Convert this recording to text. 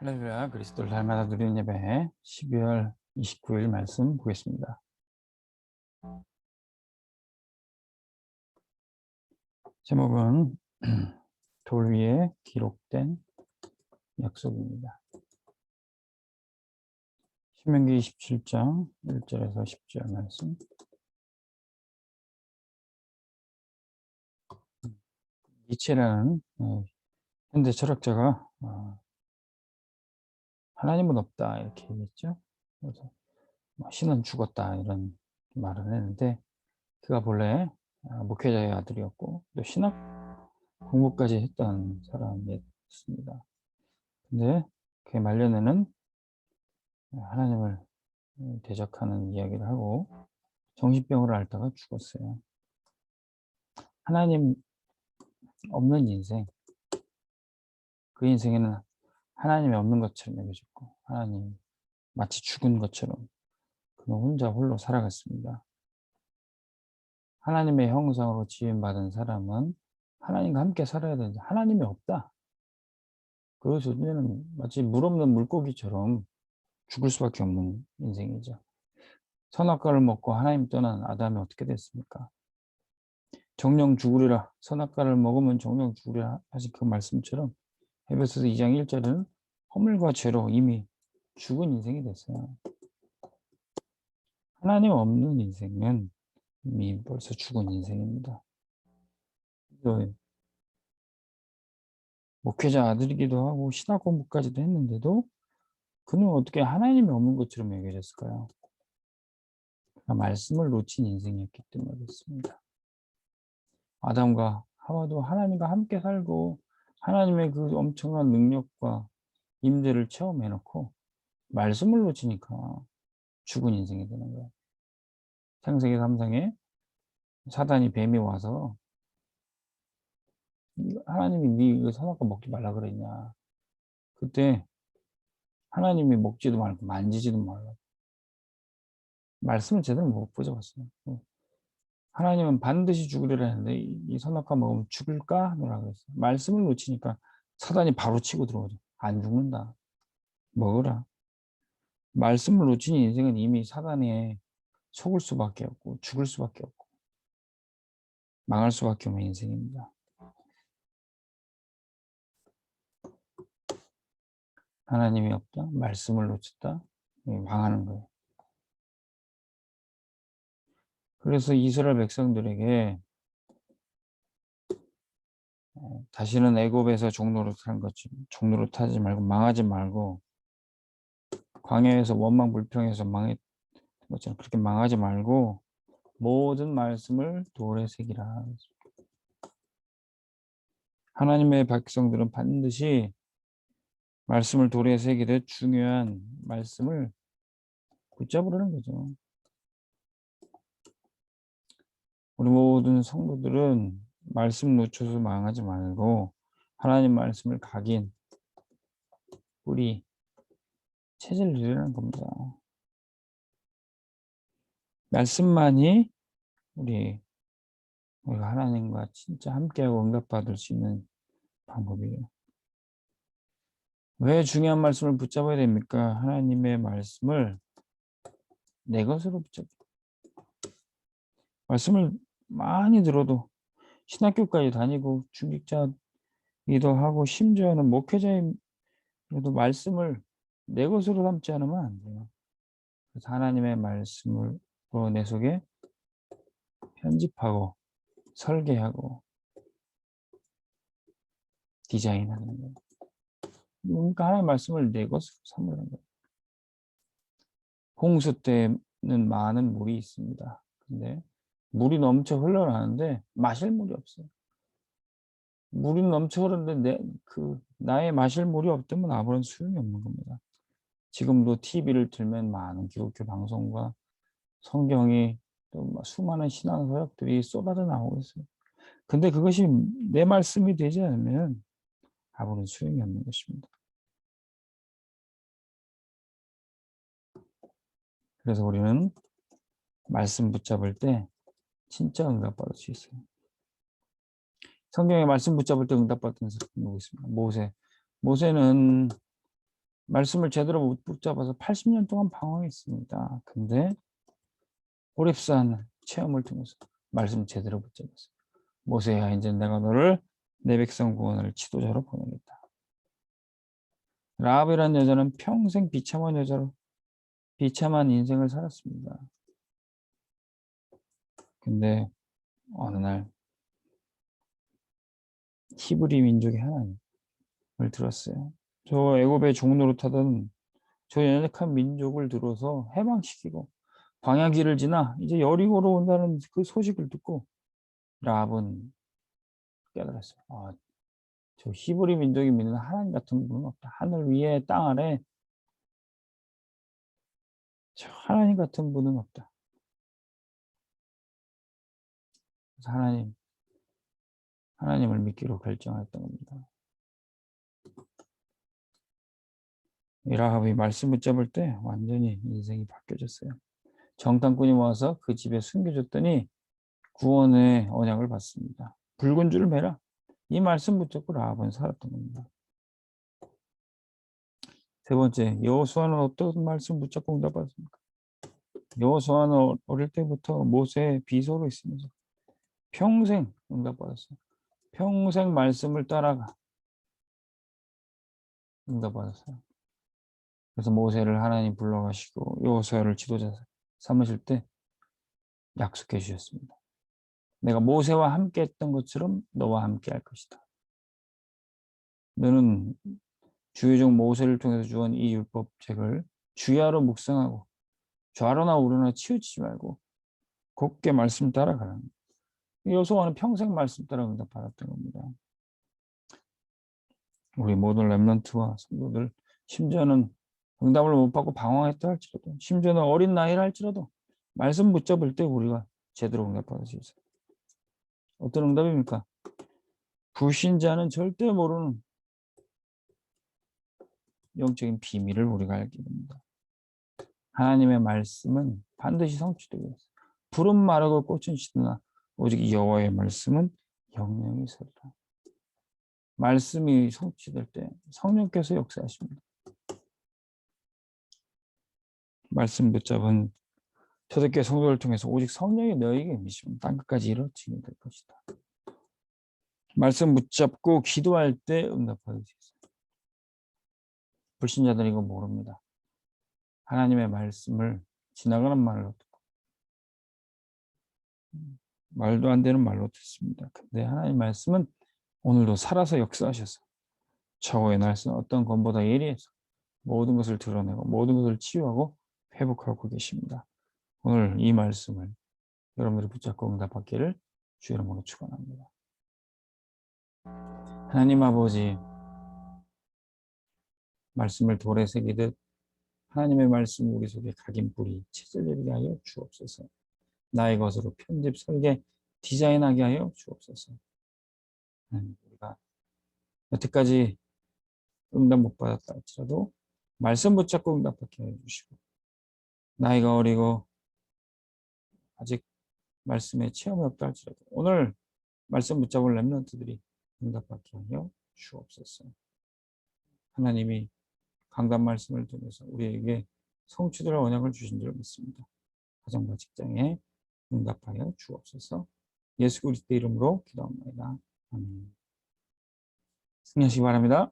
할렐루야, 그리스도를 닮아다 누리는 예배 12월 29일 말씀 보겠습니다. 제목은 돌 위에 기록된 약속입니다. 신명기 27장 1절에서 10절 말씀. 니체라는 현대 철학자가 하나님은 없다 이렇게 얘기했죠. 그래서 신은 죽었다 이런 말을 했는데, 그가 본래 목회자의 아들이었고 또 신학 공부까지 했던 사람이었습니다. 근데 그의 말년에는 하나님을 대적하는 이야기를 하고 정신병을 앓다가 죽었어요. 하나님 없는 인생, 그 인생에는 하나님이 없는 것처럼 여겨졌고 하나님 마치 죽은 것처럼 그는 혼자 홀로 살아갔습니다. 하나님의 형상으로 지음받은 사람은 하나님과 함께 살아야 되는데 하나님이 없다. 그래서 이제는 마치 물 없는 물고기처럼 죽을 수밖에 없는 인생이죠. 선악과를 먹고 하나님 떠난 아담이 어떻게 됐습니까? 정령 죽으리라, 선악과를 먹으면 정령 죽으리라 하신 그 말씀처럼 에베소서 2장 1절은 허물과 죄로 이미 죽은 인생이 됐어요. 하나님 없는 인생은 이미 벌써 죽은 인생입니다. 목회자 아들이기도 하고 신학 공부까지도 했는데도 그는 어떻게 하나님이 없는 것처럼 여겨졌을까요? 말씀을 놓친 인생이었기 때문에 그렇습니다. 아담과 하와도 하나님과 함께 살고 하나님의 그 엄청난 능력과 임재를 체험해놓고 말씀을 놓치니까 죽은 인생이 되는 거예요. 창세기 3장에 사단이 뱀이 와서 하나님이 네 선악과 먹지 말라 그랬냐. 그때 하나님이 먹지도 말고 만지지도 말라. 말씀을 제대로 못 붙잡았어요. 하나님은 반드시 죽으리라 했는데 이 선악과 먹으면 죽을까 하노라 그랬어요. 말씀을 놓치니까 사단이 바로 치고 들어오죠. 안 죽는다. 먹으라. 말씀을 놓친 인생은 이미 사단에 속을 수밖에 없고 죽을 수밖에 없고 망할 수밖에 없는 인생입니다. 하나님이 없다. 말씀을 놓쳤다. 망하는 거예요. 그래서 이스라엘 백성들에게 다시는 애굽에서 종로로 타는 것처럼 종로로 타지 말고 망하지 말고 광야에서 원망 불평해서 망했던 것처럼 그렇게 망하지 말고 모든 말씀을 돌에 새기라. 하나님의 백성들은 반드시 말씀을 돌에 새기듯 중요한 말씀을 붙잡으라는 거죠. 우리 모든 성도들은 말씀 놓쳐서 망하지 말고 하나님 말씀을 각인, 뿌리, 체질을 이루라는 겁니다. 말씀만이 우리가 하나님과 진짜 함께하고 응답받을 수 있는 방법이에요. 왜 중요한 말씀을 붙잡아야 됩니까? 하나님의 말씀을 내 것으로 붙잡아. 말씀을 많이 들어도 신학교까지 다니고 중직자이기도 하고 심지어는 목회자임에도 말씀을 내 것으로 삼지 않으면 안 돼요. 그래서 하나님의 말씀을 내 속에 편집하고 설계하고 디자인하는 거예요. 그러니까 하나님의 말씀을 내 것으로 삼는 거예요. 홍수 때는 많은 물이 있습니다. 근데 물이 넘쳐 흘러나는데 마실 물이 없어요. 물이 넘쳐 흐르는데 나의 마실 물이 없다면 아무런 소용이 없는 겁니다. 지금도 TV를 틀면 많은 기독교 방송과 성경이 또 수많은 신앙 서적들이 쏟아져 나오고 있어요. 근데 그것이 내 말씀이 되지 않으면 아무런 소용이 없는 것입니다. 그래서 우리는 말씀 붙잡을 때 진짜 응답받을 수 있어요. 성경에 말씀 붙잡을 때 응답받던 사람이 누구 있습니까? 모세는 말씀을 제대로 못 붙잡아서 80년 동안 방황했습니다. 근데 호렙산 체험을 통해서 말씀 제대로 붙잡았어요. 모세야, 이제 내가 너를 내 백성 구원을 지도자로 보내겠다. 라합이라는 여자는 평생 비참한 여자로 비참한 인생을 살았습니다. 근데 어느 날 히브리 민족의 하나님을 들었어요. 저 애굽의 종노릇하던 저 연약한 민족을 들어서 해방시키고 광야길을 지나 이제 여리고로 온다는 그 소식을 듣고 라합은 깨달았어요. 아, 저 히브리 민족이 믿는 하나님 같은 분은 없다. 하늘 위에 땅 아래 저 하나님 같은 분은 없다. 그래서 하나님을 믿기로 결정했던 겁니다. 이 라합이 말씀 붙잡을 때 완전히 인생이 바뀌어졌어요. 정탐꾼이 와서 그 집에 숨겨줬더니 구원의 언약을 받습니다. 붉은 줄을 매라. 이 말씀 붙잡고 라합은 살았던 겁니다. 세 번째, 여호수아는 어떤 말씀 붙잡고 응답받습니까? 여호수아는 어릴 때부터 모세의 비서로 있으면서 평생 응답받았어요. 평생 말씀을 따라가 응답받았어요. 그래서 모세를 하나님 불러가시고 여호수아를 지도자 삼으실 때 약속해 주셨습니다. 내가 모세와 함께 했던 것처럼 너와 함께 할 것이다. 너는 주의 종 모세를 통해서 주은 이 율법책을 주야로 묵상하고 좌로나 우로나 치우치지 말고 곱게 말씀 따라가라. 여호수아는 평생 말씀 따라 응답받았던 겁니다. 우리 모든 렘넌트와 성도들, 심지어는 응답을 못 받고 방황했다 할지라도, 심지어는 어린 나이라 할지라도 말씀 붙잡을 때 우리가 제대로 응답받을 수 있어요. 어떤 응답입니까? 불신자는 절대 모르는 영적인 비밀을 우리가 알게 됩니다. 하나님의 말씀은 반드시 성취되고 있어요. 푸른 마르고 꽃은 시드나 오직 여호와의 말씀은 영영이 서리라. 말씀이 성취될 때 성령께서 역사하십니다. 말씀 붙잡은 초대교회 성도를 통해서 오직 성령이 너희에게 미시면 땅끝까지 이루어지게 될 것이다. 말씀 붙잡고 기도할 때 응답받을 수 있어요. 불신자들은 이거 모릅니다. 하나님의 말씀을 지나가는 말로 듣고 말도 안 되는 말로 듣습니다. 근데 하나님의 말씀은 오늘도 살아서 역사하셔서 저의 날씨는 어떤 것보다 예리해서 모든 것을 드러내고 모든 것을 치유하고 회복하고 계십니다. 오늘 이 말씀을 여러분들이 붙잡고 응답받기를 주의 이름으로 축원합니다. 하나님 아버지, 말씀을 돌에 새기듯 하나님의 말씀 우리 속에 각인뿌리 체질되게 하여 주옵소서. 나의 것으로 편집, 설계, 디자인하게 하여 주옵소서. 우리가 여태까지 응답 못 받았다 할지라도 말씀 붙잡고 응답받게 해주시고, 나이가 어리고 아직 말씀에 체험이 없다 할지라도 오늘 말씀 붙잡을 렘넌트들이 응답받게 하여 주옵소서. 하나님이 강단 말씀을 통해서 우리에게 성취될 언약을 주신 줄 믿습니다. 가정과 직장에 응답하여 주옵소서. 예수 그리스도 이름으로 기도합니다. 아멘. 승리하시기 바랍니다.